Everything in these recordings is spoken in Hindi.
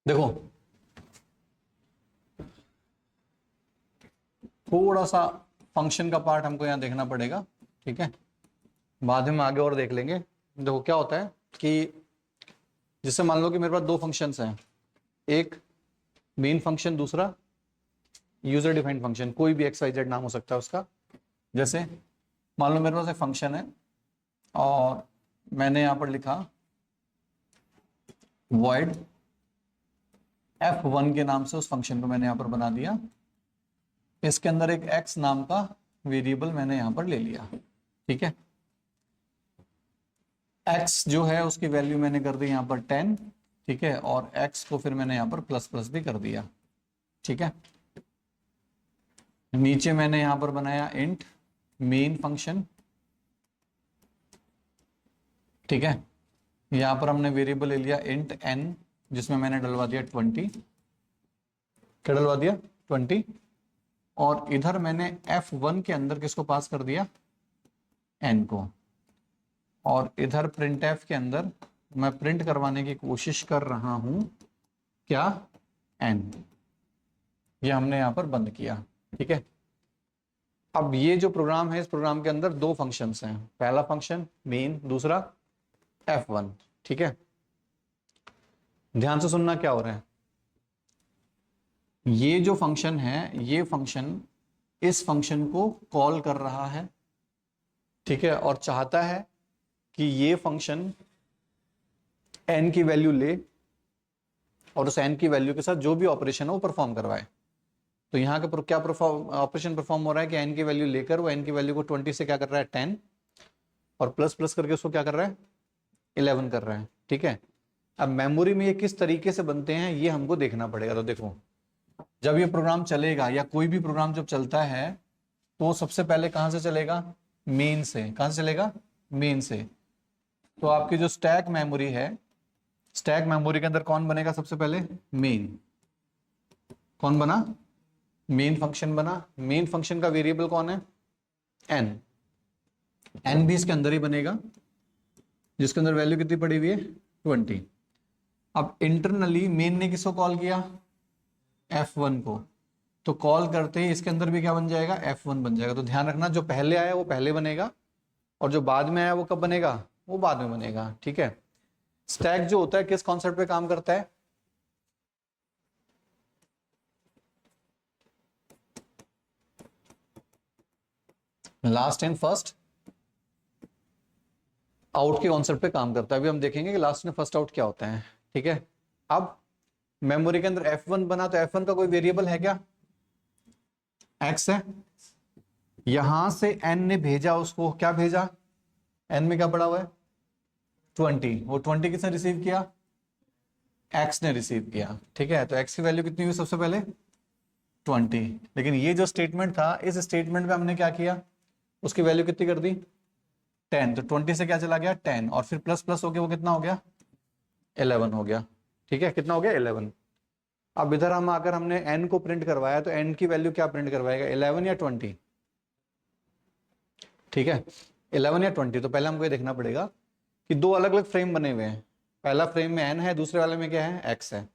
देखो थोड़ा सा फंक्शन का पार्ट हमको यहाँ देखना पड़ेगा, ठीक है, बाद में आगे और देख लेंगे। देखो क्या होता है कि जैसे मान लो कि मेरे पास दो फंक्शंस हैं, एक मेन फंक्शन, दूसरा यूजर डिफाइंड फंक्शन, कोई भी XYZ नाम हो सकता है उसका। जैसे मान लो मेरे पास एक फंक्शन है और मैंने यहाँ पर लिखा void f1 के नाम से उस फंक्शन को मैंने यहाँ पर बना दिया। इसके अंदर एक x नाम का वेरिएबल मैंने यहाँ पर ले लिया, ठीक है। x जो है उसकी वैल्यू मैंने कर दी यहाँ पर 10, ठीक है, और x को फिर मैंने यहाँ पर प्लस प्लस भी कर दिया, ठीक है। नीचे मैंने यहाँ पर बनाया इंट मेन फंक्शन, ठीक है। यहाँ पर हमने वेरिएबल ले लिया इंट n, जिसमें मैंने डलवा दिया 20, क्या डलवा दिया 20, और इधर मैंने f1 के अंदर किसको पास कर दिया, n को, और इधर printf के अंदर मैं प्रिंट करवाने की कोशिश कर रहा हूं क्या, n। ये हमने यहां पर बंद किया, ठीक है। अब ये जो प्रोग्राम है, इस प्रोग्राम के अंदर दो फंक्शंस हैं, पहला फंक्शन मेन, दूसरा f1, ठीक है। ध्यान से सुनना क्या हो रहा है। ये जो फंक्शन है, ये फंक्शन इस फंक्शन को कॉल कर रहा है, ठीक है, और चाहता है कि ये फंक्शन n की वैल्यू ले और उस n की वैल्यू के साथ जो भी ऑपरेशन है वो परफॉर्म करवाए। तो यहाँ का क्या ऑपरेशन परफॉर्म हो रहा है कि n की वैल्यू लेकर वो n की वैल्यू को 20 से क्या कर रहा है 10, और प्लस प्लस करके उसको क्या कर रहा है 11 कर रहा है, ठीक है। अब मेमोरी में ये किस तरीके से बनते हैं ये हमको देखना पड़ेगा। तो देखो जब ये प्रोग्राम चलेगा या कोई भी प्रोग्राम जब चलता है तो सबसे पहले कहां से चलेगा, मेन से। कहां से चलेगा, मेन से। तो आपकी जो स्टैक मेमोरी है, स्टैक मेमोरी के अंदर कौन बनेगा सबसे पहले, मेन। कौन बना, मेन फंक्शन बना। मेन फंक्शन का वेरिएबल कौन है, n। n भी इसके अंदर ही बनेगा, जिसके अंदर वैल्यू कितनी पड़ी हुई है 20। अब इंटरनली मेन ने किसको कॉल किया, f1 को, तो कॉल करते ही इसके अंदर भी क्या बन जाएगा, f1 बन जाएगा। तो ध्यान रखना जो पहले आया वो पहले बनेगा और जो बाद में आया वो कब बनेगा, वो बाद में बनेगा, ठीक है। स्टैक जो होता है किस कॉन्सेप्ट पे काम करता है, लास्ट एंड फर्स्ट आउट के कॉन्सेप्ट पे काम करता है। अभी हम देखेंगे कि लास्ट एंड फर्स्ट आउट क्या होता है, ठीक है। अब मेमोरी के अंदर f1 बना, तो f1 का कोई वेरिएबल है क्या, x है। यहां से n ने भेजा उसको, क्या भेजा, n में क्या पड़ा हुआ है 20, वो 20 किसने रिसीव किया, x ने रिसीव किया, ठीक है। तो x की वैल्यू कितनी हुई सबसे पहले 20, लेकिन ये जो स्टेटमेंट था, इस स्टेटमेंट में हमने क्या किया, उसकी वैल्यू कितनी कर दी 10। तो 20 से क्या चला गया 10, और फिर प्लस प्लस हो गया, वो कितना हो गया 11 हो गया, ठीक है। कितना हो गया 11। अब इधर हम आकर हमने n को प्रिंट करवाया, तो n की वैल्यू क्या प्रिंट करवाएगा, 11 या 20, ठीक है, 11 या 20। तो पहले हमको ये देखना पड़ेगा कि दो अलग अलग फ्रेम बने हुए हैं, पहला फ्रेम में n है, दूसरे वाले में क्या है x है।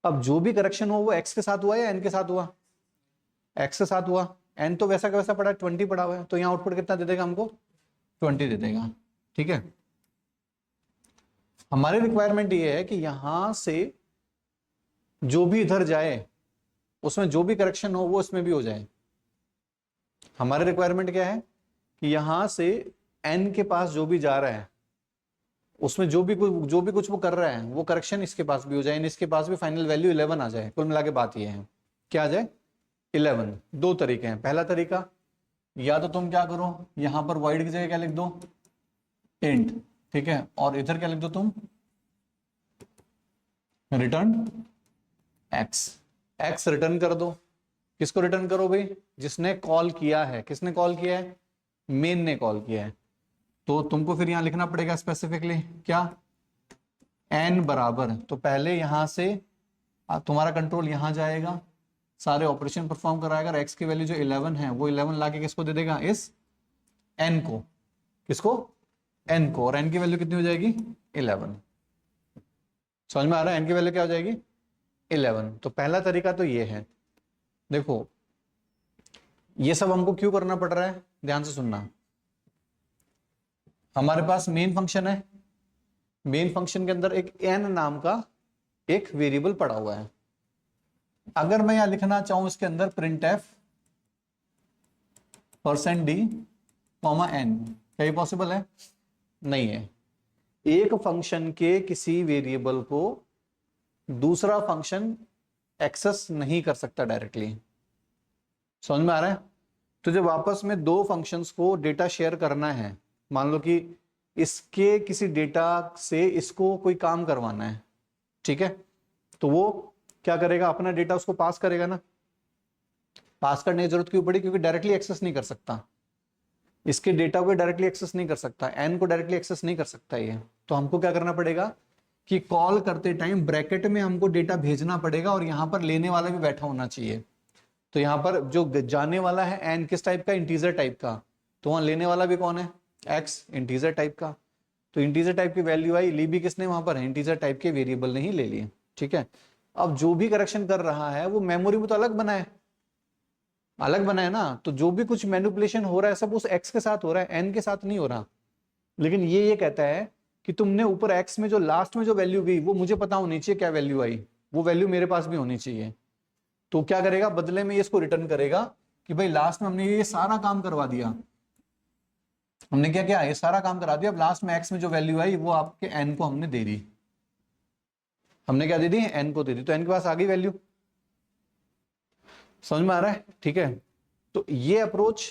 अब जो भी करेक्शन हो वो x के साथ हुआ या n के साथ हुआ, x के साथ हुआ। n तो वैसा का वैसा पड़ा है, 20 पड़ा हुआ है, तो यहाँ आउटपुट कितना दे देगा हमको 20 दे देगा, ठीक है। हमारी रिक्वायरमेंट ये है कि यहां से जो भी इधर जाए उसमें जो भी करेक्शन हो वो इसमें भी हो जाए। हमारी रिक्वायरमेंट क्या है कि यहां से n के पास जो भी जा रहा है उसमें जो भी कुछ वो कर रहा है वो करेक्शन इसके पास भी हो जाए, इसके पास भी फाइनल वैल्यू 11 आ जाए। कुल मिला के बात ये है, क्या आ जाए 11। दो तरीके हैं। पहला तरीका, या तो तुम क्या करो, यहां पर void की जगह क्या लिख दो int, ठीक है, और इधर क्या लिख दो तुम रिटर्न x रिटर्न कर दो। किसको रिटर्न करो भाई, जिसने कॉल किया है। किसने कॉल किया है, मेन ने कॉल किया है। तो तुमको फिर यहां लिखना पड़ेगा स्पेसिफिकली क्या, n बराबर, तो पहले यहां से तुम्हारा कंट्रोल यहां जाएगा, सारे ऑपरेशन परफॉर्म कराएगा, x की वैल्यू जो 11 है वो 11 लाके किसको दे देगा, इस n को। किसको, n को, और n की वैल्यू कितनी हो जाएगी 11। समझ में आ रहा है, n की वैल्यू क्या हो जाएगी 11। तो पहला तरीका तो ये है। देखो ये सब हमको क्यों करना पड़ रहा है, ध्यान से सुनना। हमारे पास मेन फंक्शन है, मेन फंक्शन के अंदर एक n नाम का एक वेरिएबल पड़ा हुआ है। अगर मैं यहां लिखना चाहूं इसके अंदर प्रिंट एफ %d, n, क्या ये पॉसिबल है? नहीं है। एक फंक्शन के किसी वेरिएबल को दूसरा फंक्शन एक्सेस नहीं कर सकता डायरेक्टली। समझ में आ रहा है? तो जब आपस में दो फंक्शंस को डेटा शेयर करना है, मान लो कि इसके किसी डेटा से इसको कोई काम करवाना है, ठीक है, तो वो क्या करेगा, अपना डेटा उसको पास करेगा ना। पास करने की जरूरत क्यों पड़ी? क्योंकि डायरेक्टली एक्सेस नहीं कर सकता, इसके डेटा को डायरेक्टली एक्सेस नहीं कर सकता, एन को डायरेक्टली एक्सेस नहीं कर सकता ये। तो हमको क्या करना पड़ेगा कि कॉल करते टाइम ब्रैकेट में हमको डेटा भेजना पड़ेगा और यहां पर लेने वाला भी बैठा होना चाहिए। तो यहां पर जो जाने वाला है एन किस टाइप का? इंटीजर टाइप का। तो वहां लेने वाला भी कौन है? एक्स, इंटीजर टाइप का। तो इंटीजर टाइप की वैल्यू आई, ली भी किसने वहां पर? इंटीजर टाइप के वेरिएबल ने ही ले लिए, ठीक है। अब जो भी करेक्शन कर रहा है वो मेमोरी में तो अलग बना है, अलग बना है ना। तो जो भी कुछ मैनिपुलेशन हो रहा है सब उस एक्स के साथ हो रहा है, एन के साथ नहीं हो रहा। लेकिन ये कहता है कि तुमने ऊपर एक्स में जो लास्ट में जो वैल्यू गई वो मुझे पता होनी चाहिए क्या वैल्यू आई, वो वैल्यू मेरे पास भी होनी चाहिए। तो क्या करेगा, बदले में ये इसको रिटर्न करेगा कि भाई लास्ट में हमने ये सारा काम करवा दिया, हमने क्या किया, ये सारा काम करा दिया। अब लास्ट में एक्स में जो वैल्यू आई वो आपके एन को हमने दे दी। हमने क्या दे दी? एन को दे दी। तो एन के पास आ गई वैल्यू। समझ में आ रहा है? ठीक है। तो ये अप्रोच,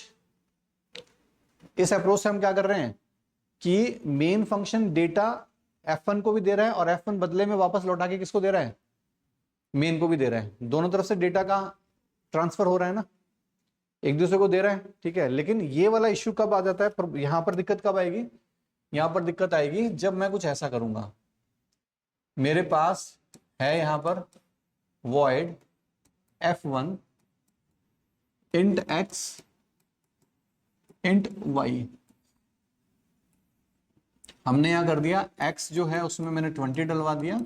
इस अप्रोच से हम क्या कर रहे हैं कि मेन फंक्शन डेटा f1 को भी दे रहा है और f1 बदले में वापस लौटा के किसको दे रहा है? मेन को भी दे रहा है। दोनों तरफ से डेटा का ट्रांसफर हो रहा है ना, एक दूसरे को दे रहा है, ठीक है। लेकिन ये वाला इश्यू कब आ जाता है, पर यहां पर दिक्कत कब आएगी? यहां पर दिक्कत आएगी जब मैं कुछ ऐसा करूंगा, मेरे पास है यहां पर void f1 int x int y। हमने यहां कर दिया x जो है उसमें मैंने 20 डलवा दिया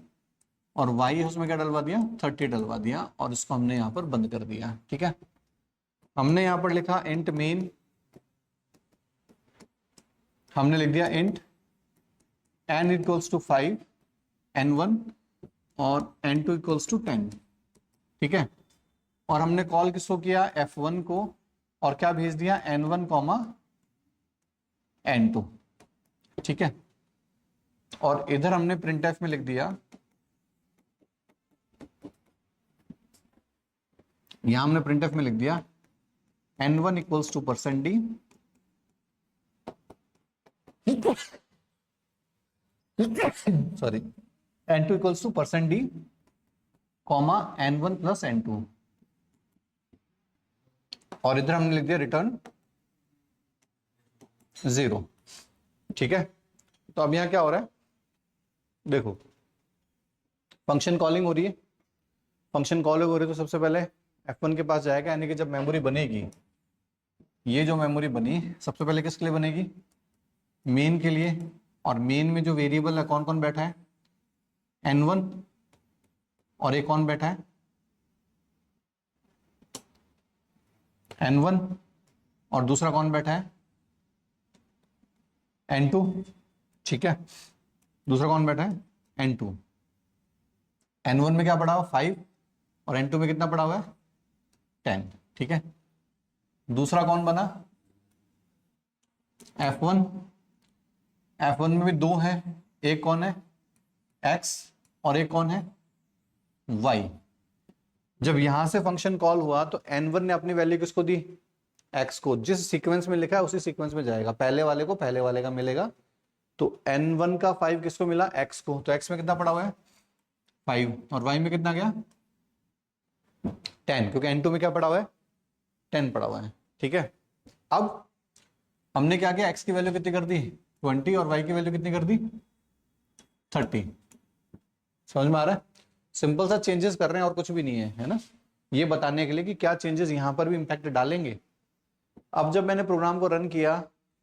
और y है उसमें क्या डलवा दिया? 30 डलवा दिया और इसको हमने यहां पर बंद कर दिया, ठीक है। हमने यहां पर लिखा int main, हमने लिख दिया int n equals to 5 n1 और n2 इक्वल्स टू 10, ठीक है। और हमने कॉल किसको किया? f1 को, और क्या भेज दिया? n1 कॉमा n2, ठीक है। और इधर हमने printf में लिख दिया, यहां हमने printf में लिख दिया n1 equals to %d sorry n2 equals to %d comma n1 plus n2, और इधर हमने लिख दिया रिटर्न 0, ठीक है। तो अब यहां क्या हो रहा है, देखो फंक्शन कॉलिंग हो रही है, फंक्शन कॉलिंग हो रही है। तो सबसे पहले f1 के पास जाएगा, यानी कि जब मेमोरी बनेगी, ये जो मेमोरी बनी सबसे पहले किसके लिए बनेगी? मेन के लिए। और मेन में जो वेरिएबल है कौन कौन बैठा है? n1, और एक कौन बैठा है? n1, और दूसरा कौन बैठा है? n2, ठीक है। दूसरा कौन बैठा है? n2। n1 में क्या पड़ा हुआ? 5, और n2 में कितना पड़ा हुआ है? 10, ठीक है। दूसरा कौन बना? f1। f1 में भी दो है, एक कौन है? x, और एक कौन है? y। जब यहां से फंक्शन कॉल हुआ तो n1 ने अपनी वैल्यू किसको दी? x को। जिस सीक्वेंस में लिखा है उसी सीक्वेंस में जाएगा, पहले वाले को पहले वाले का मिलेगा। तो n1 का 5 किसको मिला? x को। तो x में कितना पड़ा हुआ है? 5, और y में कितना गया? 10, क्योंकि n2 में क्या पड़ा हुआ है? 10 पड़ा हुआ है, ठीक है। अब हमने क्या किया? x की वैल्यू कितनी कर दी? 20, और y की वैल्यू कितनी कर दी? 30। समझ में आ रहा है? सिंपल सा चेंजेस कर रहे हैं और कुछ भी नहीं है, है ना, ये बताने के लिए कि क्या चेंजेस यहां पर भी इंपैक्ट डालेंगे। अब जब मैंने प्रोग्राम को रन किया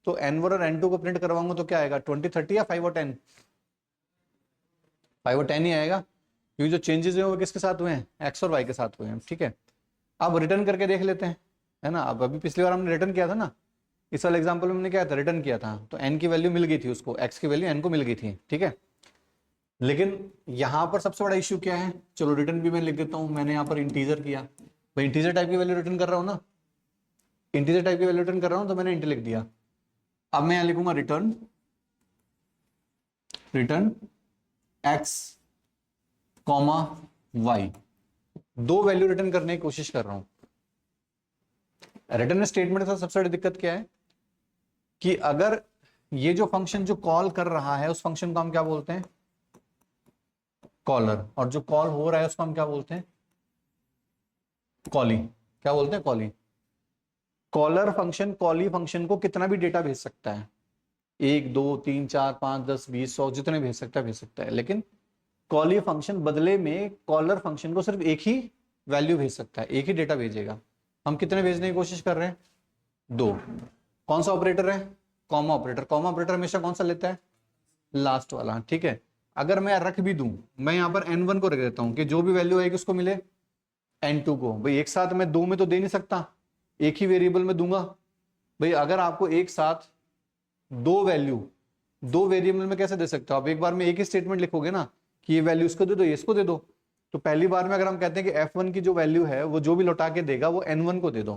तो n1 और n2 को प्रिंट करवाऊंगा तो क्या आएगा? 20, 30 या 5 और 10? 5 और 10 ही आएगा, क्योंकि जो चेंजेस हैं वो किसके साथ हुए हैं, एक्स और वाई के साथ हुए हैं। ठीक है, अब रिटर्न करके देख लेते हैं, है ना। अब अभी पिछली बार हमने रिटर्न किया था ना, इस वाले एग्जाम्पल में हमने क्या था, रिटर्न किया था, तो एन की वैल्यू मिल गई थी उसको, एक्स की वैल्यू एन को मिल गई थी। ठीक है, लेकिन यहां पर सबसे बड़ा इश्यू क्या है, चलो रिटर्न भी मैं लिख देता हूं, मैंने यहाँ पर इंटीजर किया, भाई इंटीजर टाइप की वैल्यू रिटर्न कर रहा हूँ ना, इंटीजर टाइप की वैल्यू रिटर्न कर रहा हूँ, तो मैंने इंट लिख दिया। अब मैं यहां लिखूंगा रिटर्न एक्स कॉमा वाई, दो वैल्यू रिटर्न करने की कोशिश कर रहा हूं। रिटर्न स्टेटमेंट का सबसे बड़ी दिक्कत क्या है कि अगर ये जो फंक्शन जो कॉल कर रहा है उस फंक्शन को हम क्या बोलते हैं, कॉलर, और जो कॉल हो रहा है उसको हम क्या बोलते हैं, कॉली। क्या बोलते हैं, कॉली। कॉलर फंक्शन कॉली फंक्शन को कितना भी डेटा भेज सकता है, 1 2 3 4 5 10 20 100 जितने भेज सकता है, लेकिन कॉली फंक्शन बदले में कॉलर फंक्शन को सिर्फ एक ही वैल्यू भेज सकता है, एक ही डेटा भेजेगा। हम कितने भेजने की कोशिश कर रहे हैं, 2। कौन सा ऑपरेटर है, कॉमा ऑपरेटर। कॉमा ऑपरेटर हमेशा कौन सा लेता है, लास्ट वाला। ठीक है, अगर मैं रख भी दूं, मैं यहां पर n1 को रख देता हूं कि जो भी वैल्यू आएगी उसको मिले n2 को। भाई एक साथ मैं 2 में तो दे नहीं सकता, एक ही वेरिएबल में दूंगा। भाई अगर आपको एक साथ दो वेरिएबल में कैसे दे सकते हो आप, एक बार में एक ही स्टेटमेंट लिखोगे ना कि ये वैल्यू इसको दे दो, ये इसको दे दो। तो पहली बार में अगर हम कहते हैं कि f1 की जो वैल्यू है वो जो भी लौटा के देगा वो n1 को दे दो,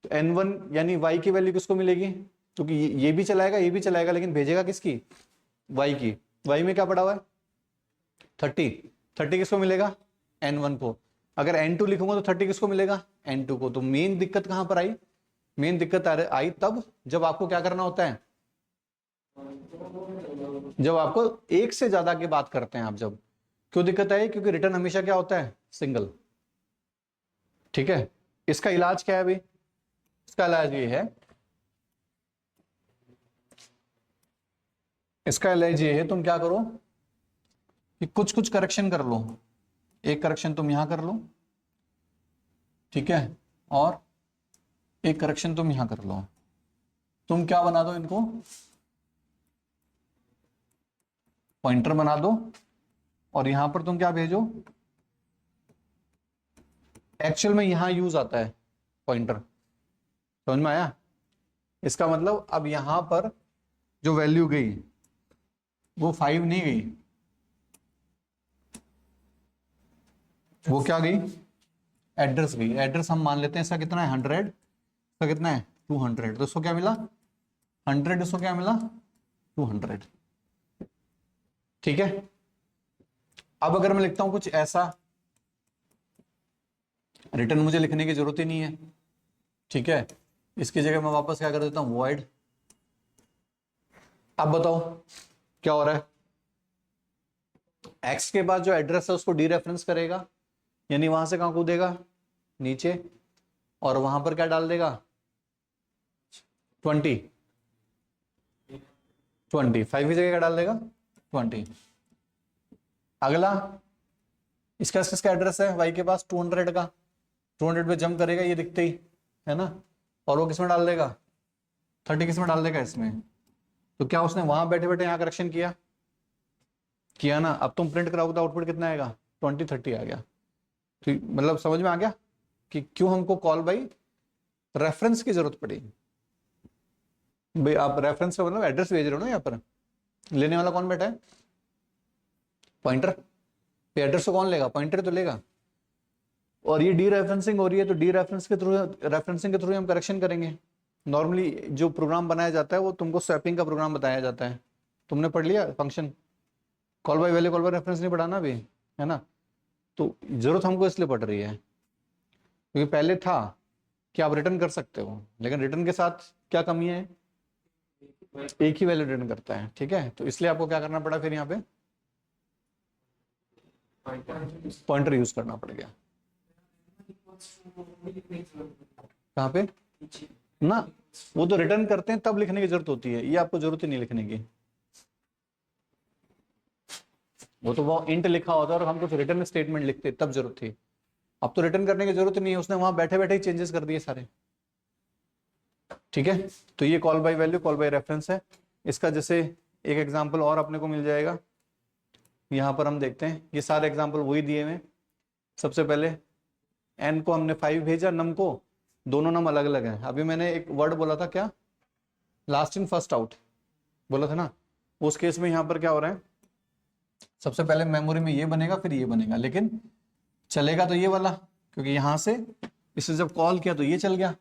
तो n1 यानी y की वैल्यू किसको मिलेगी, क्योंकि ये भी चलाएगा ये भी चलाएगा, लेकिन भेजेगा किसकी, y की। y में क्या पड़ा हुआ है, 30 किसको मिलेगा, n1 को। अगर n2 लिखूंगा तो 30 किसको मिलेगा, n2 को। तो मेन दिक्कत कहां पर आई, मेन दिक्कत आई तब जब आपको क्या करना होता है, जब आपको एक से ज्यादा की बात करते हैं आप। जब क्यों दिक्कत आई, क्योंकि रिटर्न हमेशा क्या होता है, सिंगल। ठीक है, इसका इलाज क्या है भाई, इसका इलाज ये है, इसका इलाज ये है, तुम क्या करो कि कुछ कुछ करेक्शन कर लो। एक करेक्शन तुम यहां कर लो, ठीक है, और एक करेक्शन तुम यहां कर लो। तुम क्या बना दो, इनको पॉइंटर बना दो, और यहां पर तुम क्या भेजो, एक्चुअल में यहां यूज आता है पॉइंटर, समझ में आया। इसका मतलब अब यहां पर जो वैल्यू गई वो 5 नहीं गई, वो क्या गई, एड्रेस गई। एड्रेस हम मान लेते हैं इसका कितना है 100, इसका कितना है 200, तो इसको क्या मिला 100, इसको क्या मिला 200। ठीक है, अब अगर मैं लिखता हूं कुछ ऐसा, रिटर्न मुझे लिखने की जरूरत ही नहीं है। ठीक है, इसकी जगह मैं वापस क्या कर देता हूं, वॉइड। अब बताओ क्या हो रहा है, एक्स के बाद जो एड्रेस है उसको डी रेफरेंस करेगा, यानी वहां से कहां कूदेगा, नीचे, और वहां पर क्या डाल देगा 20, 5 की जगह क्या डाल देगा 20। अगला इसका किसका एड्रेस है, वाई के पास 200 का, 200 पे जंप करेगा ये दिखते ही, है ना, और वो किसमें डाल देगा 30 किसमें डाल देगा, इसमें। तो क्या उसने वहां बैठे बैठे यहाँ करेक्शन किया ना। अब तुम प्रिंट कराओगे तो आउटपुट कितना आएगा 20 30 आ गया। तो मतलब समझ में आ गया कि क्यों हमको कॉल बाई रेफरेंस की जरूरत पड़ी। भाई आप रेफरेंस का मतलब एड्रेस भेज रहे हो ना, यहाँ पर लेने वाला कौन बैठा है, पॉइंटर। एड्रेस को कौन लेगा, पॉइंटर तो लेगा। और ये डी रेफरेंसिंग हो रही है, तो डी रेफरेंसिंग के थ्रू हम करेक्शन करेंगे। नॉर्मली जो प्रोग्राम बनाया जाता है वो तुमको स्वैपिंग का प्रोग्राम बताया जाता है, तुमने पढ़ लिया function call by value, call by reference नहीं पढ़ा ना अभी, है ना। तो जरूरत हमको इसलिए पड़ रही है क्योंकि पहले था कि आप रिटर्न कर सकते हो, लेकिन रिटर्न के साथ क्या कमी है, एक ही वैल्यू रिटर्न करता है। ठीक है, तो इसलिए आपको क्या करना पड़ा, फिर यहाँ पे पॉइंटर यूज करना पड़ गया। कहाँ पे ना, वो तो रिटर्न करते हैं तब लिखने की जरूरत होती है, ये आपको जरूरत ही नहीं लिखने की। वो तो वो इंट लिखा होता है और हम कुछ रिटर्न स्टेटमेंट लिखते तब जरूरत थी। अब तो रिटर्न करने की जरूरत नहीं है, उसने वहां बैठे बैठे ही चेंजेस कर दिए सारे। ठीक है, तो ये call by value call by reference है। इसका जैसे एक एग्जांपल और अपने को मिल जाएगा, यहाँ पर हम देखते हैं ये सारे एग्जाम्पल वही दिए हुए। सबसे पहले n को हमने 5 भेजा, नम को, दोनों नम अलग अलग हैं। अभी मैंने एक वर्ड बोला था, क्या, लास्ट इन फर्स्ट आउट बोला था ना, उस केस में यहाँ पर क्या हो रहा है, सबसे पहले मेमोरी में ये बनेगा फिर ये बनेगा, लेकिन चलेगा तो ये वाला, क्योंकि यहाँ से इसे जब कॉल किया तो ये चल गया।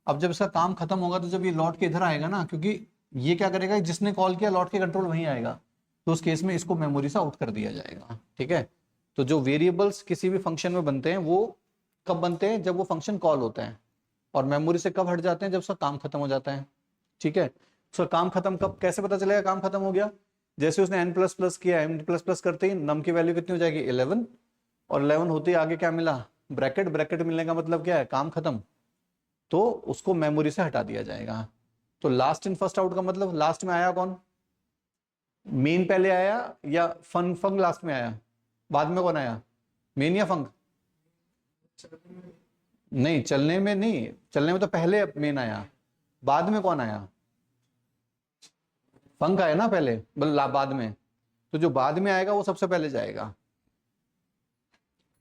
अब जब इसका काम खत्म होगा तो जब ये लौट के इधर आएगा ना, क्योंकि ये क्या करेगा, जिसने कॉल किया लौट के कंट्रोल वहीं आएगा, तो उस केस में इसको मेमोरी से आउट कर दिया जाएगा। ठीक है, तो जो वेरिएबल्स किसी भी फंक्शन में बनते हैं वो कब बनते हैं, जब वो फंक्शन कॉल होता है, और मेमोरी से कब हट जाते हैं, जब उसका काम खत्म हो जाता है। ठीक है, उसका काम खत्म कब, कैसे पता चलेगा काम खत्म हो गया, जैसे उसने n प्लस प्लस किया, n प्लस प्लस करते ही नम की वैल्यू कितनी हो जाएगी 11, और 11 होते ही आगे क्या मिला, ब्रैकेट, ब्रैकेट मिलने का मतलब क्या है, काम खत्म, तो उसको मेमोरी से हटा दिया जाएगा। तो लास्ट इन फर्स्ट आउट का मतलब लास्ट में आया कौन, मेन पहले आया या फंक लास्ट में आया, बाद में कौन आया, मेन या फंक, नहीं चलने में नहीं, चलने में तो पहले मेन आया, बाद में कौन आया, फंक आया ना पहले, बाद में, तो जो बाद में आएगा वो सबसे पहले जाएगा।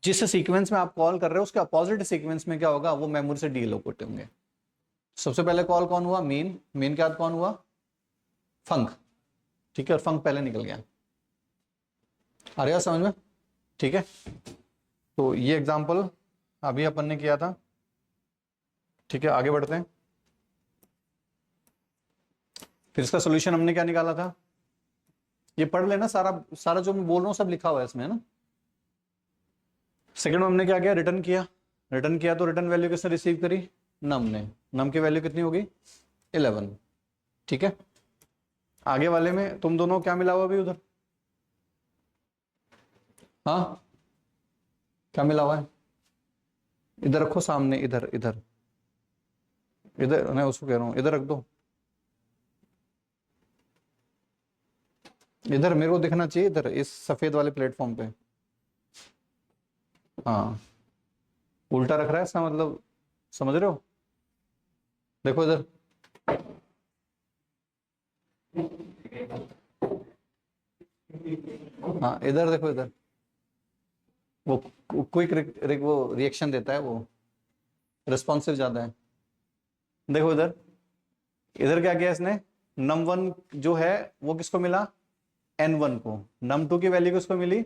जिस सीक्वेंस में आप कॉल कर रहे हो उसके अपोजिट सीक्वेंस में क्या होगा, वो मेमोरी से डीलोकेट होंगे। सबसे पहले कॉल कौन हुआ, मेन, मेन के बाद कौन हुआ, फंक। ठीक है, और फंक पहले निकल गया, आ रहा समझ में। ठीक है, तो ये एग्जांपल अभी अपन ने किया था। ठीक है, आगे बढ़ते हैं। फिर इसका सोल्यूशन हमने क्या निकाला था, ये पढ़ लेना, सारा सारा जो मैं बोल रहा हूँ सब लिखा हुआ है इसमें ना। सेकंड में हमने क्या किया, रिटर्न किया, रिटर्न किया तो रिटर्न वैल्यू किसने रिसीव करी, नम ने, नम की वैल्यू कितनी होगी 11। ठीक है, आगे वाले में तुम दोनों क्या मिला हुआ अभी उधर, हाँ क्या मिला हुआ है, इधर रखो सामने, इधर इधर इधर, मैं उसको कह रहा हूं इधर रख दो, इधर मेरे को दिखना चाहिए, इधर इस सफेद वाले प्लेटफॉर्म पे। हाँ, उल्टा रख रहा है इसका मतलब, समझ रहे हो, देखो इधर, हाँ इधर देखो, इधर वो क्विक वो रिएक्शन देता है, वो रिस्पॉन्सिव ज्यादा है। देखो इधर, इधर क्या किया इसने, नम वन जो है वो किसको मिला, n1 को, num 2 की वैल्यू किसको मिली,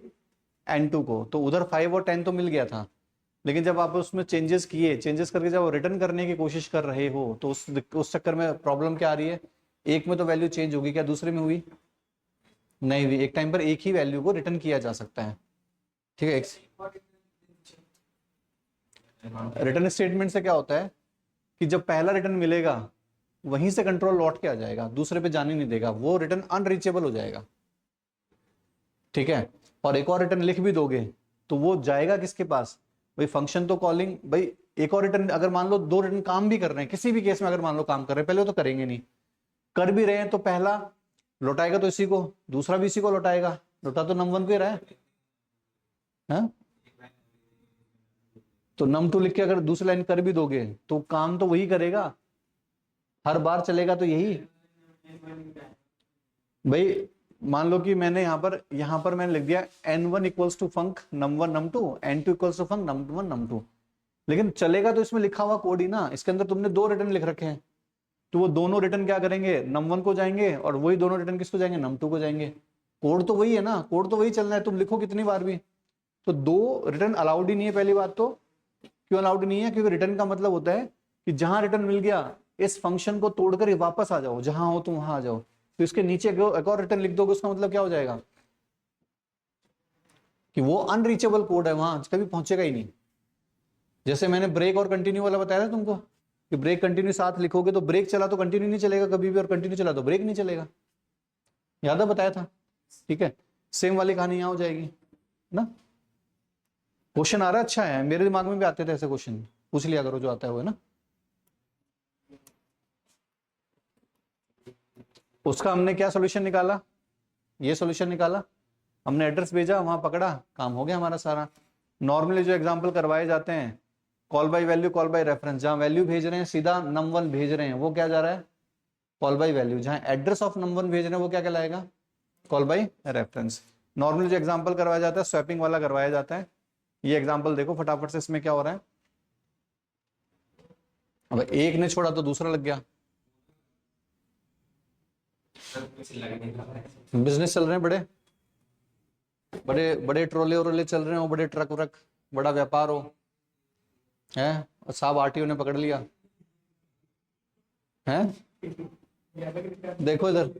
n2 को, तो उधर 5 और 10 तो मिल गया था, लेकिन जब आप उसमें चेंजेस किए, चेंजेस करके जब रिटर्न करने की कोशिश कर रहे हो तो उस चक्कर में प्रॉब्लम क्या आ रही है, एक में तो वैल्यू चेंज होगी, क्या दूसरे में हुई, नहीं हुई। एक टाइम पर एक ही वैल्यू को रिटर्न किया जा सकता है। ठीक है, रिटर्न स्टेटमेंट से क्या होता है कि जब पहला रिटर्न मिलेगा वहीं से कंट्रोल लौट के आ जाएगा, दूसरे पे जाने नहीं देगा, वो रिटर्न अनरीचेबल हो जाएगा। ठीक है, और एक और रिटर्न लिख भी दोगे तो वो जाएगा किसके पास, भाई फंक्शन तो कॉलिंग, भाई एक और रिटर्न, अगर मान लो दो रिटर्न काम भी कर रहे हैं, किसी भी केस में अगर मान लो काम कर रहे हैं, पहले तो करेंगे नहीं, कर भी रहे हैं तो पहला लौटाएगा तो इसी को, दूसरा भी इसी को लौटाएगा, लौटा तो नम वन को ही रहा है, तो नम टू लिख के अगर दूसरी लाइन कर भी दोगे तो काम तो वही करेगा, हर बार चलेगा तो यही। भाई मान लो कि मैंने यहाँ पर मैंने लिख दिया n1 equals to func num one num two, n2 equals to func num one num two, लेकिन चलेगा तो इसमें लिखा हुआ कोड ही ना, इसके अंदर तुमने दो रिटर्न लिख रखे हैं, तो वो दोनों रिटर्न क्या करेंगे, नम वन को जाएंगे, और वही दोनों रिटर्न किसको जाएंगे, नम टू को जाएंगे। कोड तो वही है ना, कोड तो वही चलना है, तुम लिखो कितनी बार भी। तो दो रिटर्न अलाउड ही नहीं है, पहली बात तो क्यों अलाउड नहीं है, क्योंकि रिटर्न का मतलब होता है कि जहां रिटर्न मिल गया इस फंक्शन को तोड़कर वापस आ जाओ, जहां हो तुम वहां आ जाओ, तो इसके नीचे एक और रिटर्न लिख दोगे, उसका मतलब क्या हो जाएगा कि वो अनरीचेबल कोड है, वहां कभी पहुंचेगा ही नहीं। जैसे मैंने ब्रेक और कंटिन्यू वाला बताया था तुमको कि ब्रेक कंटिन्यू साथ लिखोगे तो ब्रेक चला तो कंटिन्यू नहीं चलेगा कभी भी, और कंटिन्यू चला तो ब्रेक नहीं चलेगा, याद है बताया था। ठीक है, सेम वाली कहानी यहां हो जाएगी ना। क्वेश्चन आ रहा है, अच्छा है, मेरे दिमाग में भी आते थे ऐसे क्वेश्चन, पूछ लिया करो जो आता है वो, है ना। उसका हमने क्या सॉल्यूशन निकाला, ये सॉल्यूशन निकाला, हमने एड्रेस भेजा, वहां पकड़ा, काम हो गया हमारा सारा। नॉर्मली जो एग्जांपल करवाए जाते हैं, call by value, call by reference, जहां वैल्यू भेज रहे हैं सीधा नम वन भेज रहे हैं, वो क्या जा रहा है, कॉल बाय वैल्यू। जहां एड्रेस ऑफ नम वन भेज रहे हैं वो क्या कहलाएगा, कॉल बाय रेफरेंस। नॉर्मली जो एग्जांपल करवाया जाता है स्वैपिंग वाला करवाया जाता है। ये एग्जांपल देखो फटाफट से, इसमें क्या हो रहा है। अब एक ने छोड़ा तो दूसरा लग गया। बिजनेस चल रहे हैं, बड़े बड़े बड़े ट्रोले वोले चल रहे हो, बड़े ट्रक व्रक, बड़ा व्यापार हो है, और साहब आरटीओ ने पकड़ लिया है। देखो इधर,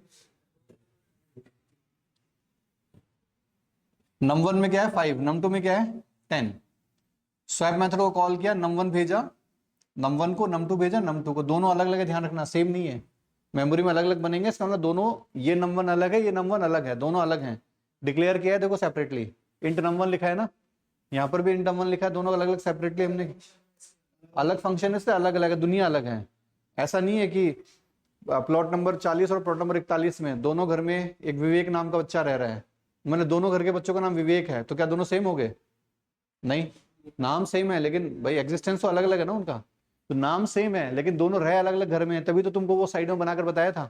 नम 1 में क्या है 5, नम 2 में क्या है 10। स्वैप मेथड को कॉल किया, नम 1 भेजा नम 1 को, नम 2 भेजा नम 2 को, दोनों अलग अलग है, ध्यान रखना सेम नहीं है, मेमोरी में अलग अलग बनेंगे। इसका मतलब दोनों, ये नम 1 अलग है, ये नम 1 अलग है, दोनों अलग हैं। डिक्लेयर किया है देखो सेपरेटली, इंट नम 1 लिखा है ना, यहाँ पर भी इंट नम 1 लिखा है, दोनों अलग अलग सेपरेटली हमने, अलग फंक्शन है, इससे अलग अलग है, दुनिया अलग है। ऐसा नहीं है कि प्लॉट नंबर 40 और प्लॉट नंबर 41 में दोनों घर में एक विवेक नाम का बच्चा रह रहा है, मैंने दोनों घर के बच्चों का नाम विवेक है, तो क्या दोनों सेम हो गए? नहीं, नाम सेम है लेकिन भाई एग्जिस्टेंस तो अलग अलग है ना उनका। तो नाम सेम है लेकिन दोनों रहे अलग अलग घर में, तभी तो तुमको वो साइड में बनाकर बताया था।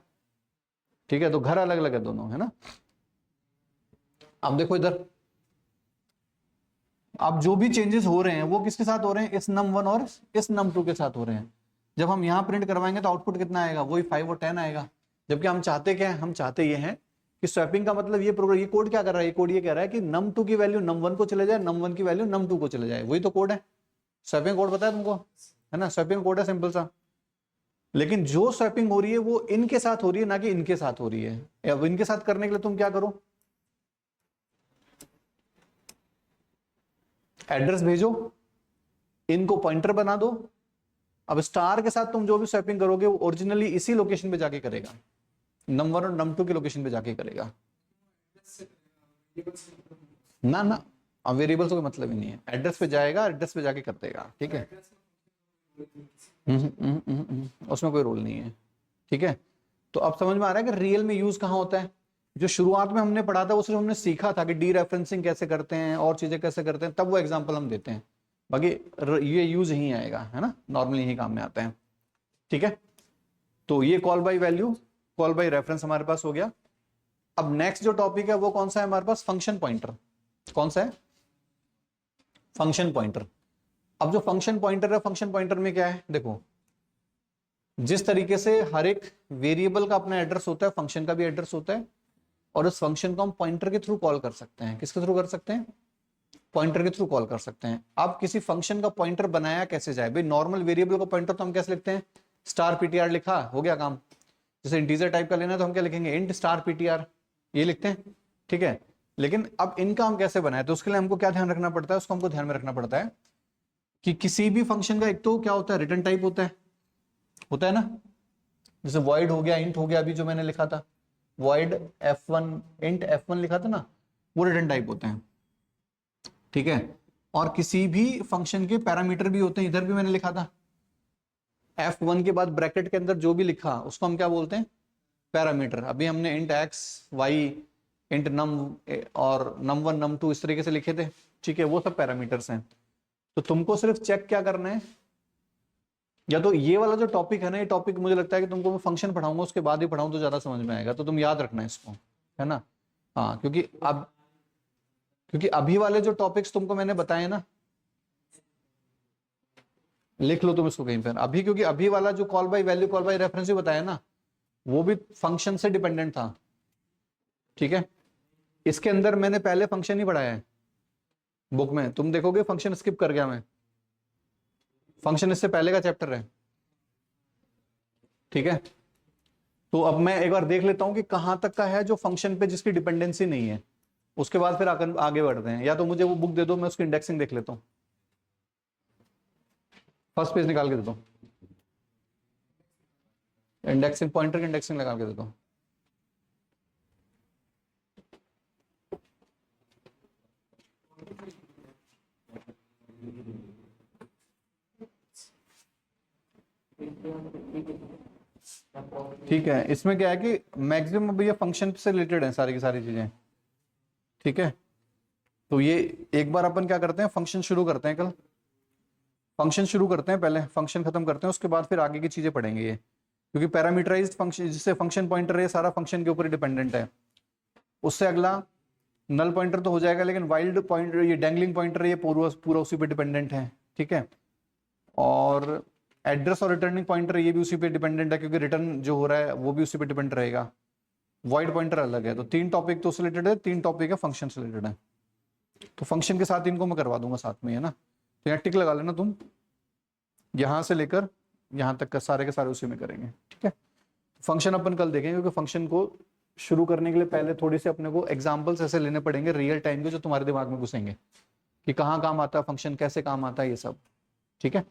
ठीक है, तो घर अलग अलग है दोनों, है ना। अब देखो इधर, अब जो भी चेंजेस हो रहे हैं वो किसके साथ हो रहे हैं? इस num 1 और इस num 2 के साथ हो रहे हैं। जब हम यहां प्रिंट करवाएंगे तो आउटपुट कितना आएगा? वही 5 और 10 आएगा। जबकि हम चाहते क्या है? हम चाहते ये हैं कि स्वैपिंग का मतलब ये प्रोग्राम, ये कोड क्या कर रहा है? ये कोड ये कह रहा है कि num 2 की वैल्यू num 1 को चले जाए, num 1 की वैल्यू num 2 को चले जाए। वही तो कोड है, स्वैपिंग कोड पता है तुमको, है ना? स्वैपिंग कोड है सिंपल सा। लेकिन जो स्वैपिंग हो रही है वो इनके साथ हो रही है, ना कि इनके साथ हो रही है। अब इनके साथ करने के लिए तुम क्या करो? एड्रेस भेजो, इनको पॉइंटर बना दो। अब स्टार के साथ तुम जो भी स्वैपिंग करोगे वो ओरिजिनली इसी लोकेशन पे जाके करेगा, num 1 और num 2 की लोकेशन पे जाके करेगा। ना ना, अब वेरिएबल्स का मतलब ही नहीं है, एड्रेस पे जाएगा, एड्रेस पे जाके कर देगा। ठीक है, उसमें कोई रोल नहीं है। ठीक है, तो अब समझ में आ रहा है कि रियल में यूज कहाँ होता है। जो शुरुआत में हमने पढ़ा था वो सिर्फ हमने सीखा था कि डी रेफरेंसिंग कैसे करते हैं और चीजें कैसे करते हैं, तब वो एग्जांपल हम देते हैं। बाकी ये यूज ही आएगा, है ना, नॉर्मली यही काम में आता है। ठीक है, तो ये call by value, call by reference हमारे पास हो गया। अब नेक्स्ट जो टॉपिक है वो कौन सा है हमारे पास? Function pointer. कौन सा है? Function pointer. अब जो फंक्शन पॉइंटर है, फंक्शन पॉइंटर में क्या है देखो, जिस तरीके से हर एक वेरिएबल का अपना एड्रेस होता है, फंक्शन का भी एड्रेस होता है, और उस फंक्शन को हम पॉइंटर के थ्रू कॉल कर सकते हैं। किसके थ्रू कर सकते हैं? पॉइंटर के थ्रू कॉल कर सकते हैं। अब किसी फंक्शन का पॉइंटर बनाया कैसे जाए? भाई नॉर्मल वेरिएबल का पॉइंटर तो हम कैसे लिखते हैं? स्टार पीटीआर लिखा, हो गया काम। जैसे इंटीजर टाइप का लेना है तो हम क्या लिखेंगे? इंट स्टार पीटीआर, ये लिखते हैं। ठीक है, लेकिन अब इनका हम कैसे बनाए? तो उसके लिए हमको क्या ध्यान रखना पड़ता है? उसको हमको ध्यान में रखना पड़ता है कि किसी भी फंक्शन का एक तो क्या होता है? रिटर्न टाइप होता है ना। जैसे void हो गया, इंट हो गया, अभी जो मैंने लिखा था void f1 int f1 लिखा था ना, वो रिटर्न टाइप होते हैं। ठीक है, और किसी भी फंक्शन के पैरामीटर भी होते हैं, इधर भी मैंने लिखा था f1 के बाद ब्रैकेट के अंदर जो भी लिखा उसको हम क्या बोलते हैं? पैरामीटर। अभी हमने int x y int num और num1 num2 इस तरीके से लिखे थे। ठीक है, वो सब पैरामीटर्स हैं। तो तुमको सिर्फ चेक क्या करना है, या तो ये वाला जो टॉपिक है ना, ये टॉपिक मुझे लगता है कि तुमको मैं फंक्शन पढ़ाऊंगा उसके बाद ही पढ़ाऊं तो ज्यादा समझ में आएगा, तो तुम याद रखना है इसको, है ना। हाँ, क्योंकि अभी वाले जो टॉपिक्स तुमको मैंने बताए ना, लिख लो तुम इसको कहीं पर अभी, क्योंकि अभी वाला जो call by value call by reference भी बताया ना, वो भी फंक्शन से डिपेंडेंट था। ठीक है, इसके अंदर मैंने पहले फंक्शन ही पढ़ाया है बुक में, तुम देखोगे फंक्शन स्किप कर गया मैं, फंक्शन इससे पहले का चैप्टर है। ठीक है, तो अब मैं एक बार देख लेता हूं कि कहां तक का है जो फंक्शन पे जिसकी डिपेंडेंसी नहीं है, उसके बाद फिर आगे बढ़ते हैं। या तो मुझे वो बुक दे दो, मैं उसकी इंडेक्सिंग देख लेता हूं, फर्स्ट पेज निकाल के देता हूं, इंडेक्सिंग पॉइंटर की इंडेक्सिंग लगा के देता हूं। ठीक है, इसमें क्या है कि मैक्सिमम भैया फंक्शन से रिलेटेड है सारी की सारी चीजें। ठीक है, तो ये एक बार अपन क्या करते हैं, फंक्शन शुरू करते हैं, कल फंक्शन शुरू करते हैं, पहले फंक्शन खत्म करते हैं, उसके बाद फिर आगे की चीजें पढ़ेंगे ये, क्योंकि पैरामीटराइज्ड फंक्शन जिससे फंक्शन पॉइंटर है सारा फंक्शन के ऊपर डिपेंडेंट है। उससे अगला नल पॉइंटर तो हो जाएगा, लेकिन वाइल्ड पॉइंटर, ये डैंगलिंग पॉइंटर, ये पूरा पूरा उसी पे डिपेंडेंट है, ठीक है। और एड्रेस और रिटर्निंग पॉइंटर ये भी उसी पे डिपेंडेंट है, क्योंकि रिटर्न जो हो रहा है वो भी उसी पे डिपेंड रहेगा। वॉइड पॉइंटर अलग है। तो 3 टॉपिक तो उससे रिलेटेड है, 3 टॉपिक है फंक्शन से रिलेटेड है। तो फंक्शन के साथ इनको मैं करवा दूंगा साथ में, है ना। तो यहाँ टिक लगा लेना तुम, यहां से लेकर यहां तक का सारे के सारे उसी में करेंगे, ठीक है। फंक्शन अपन कल देखेंगे, क्योंकि फंक्शन को शुरू करने के लिए पहले थोड़ी से अपने को एग्जाम्पल्स ऐसे लेने पड़ेंगे रियल टाइम के, जो तुम्हारे दिमाग में घुसेंगे कि कहाँ काम आता है फंक्शन, कैसे काम आता है, ये सब, ठीक है।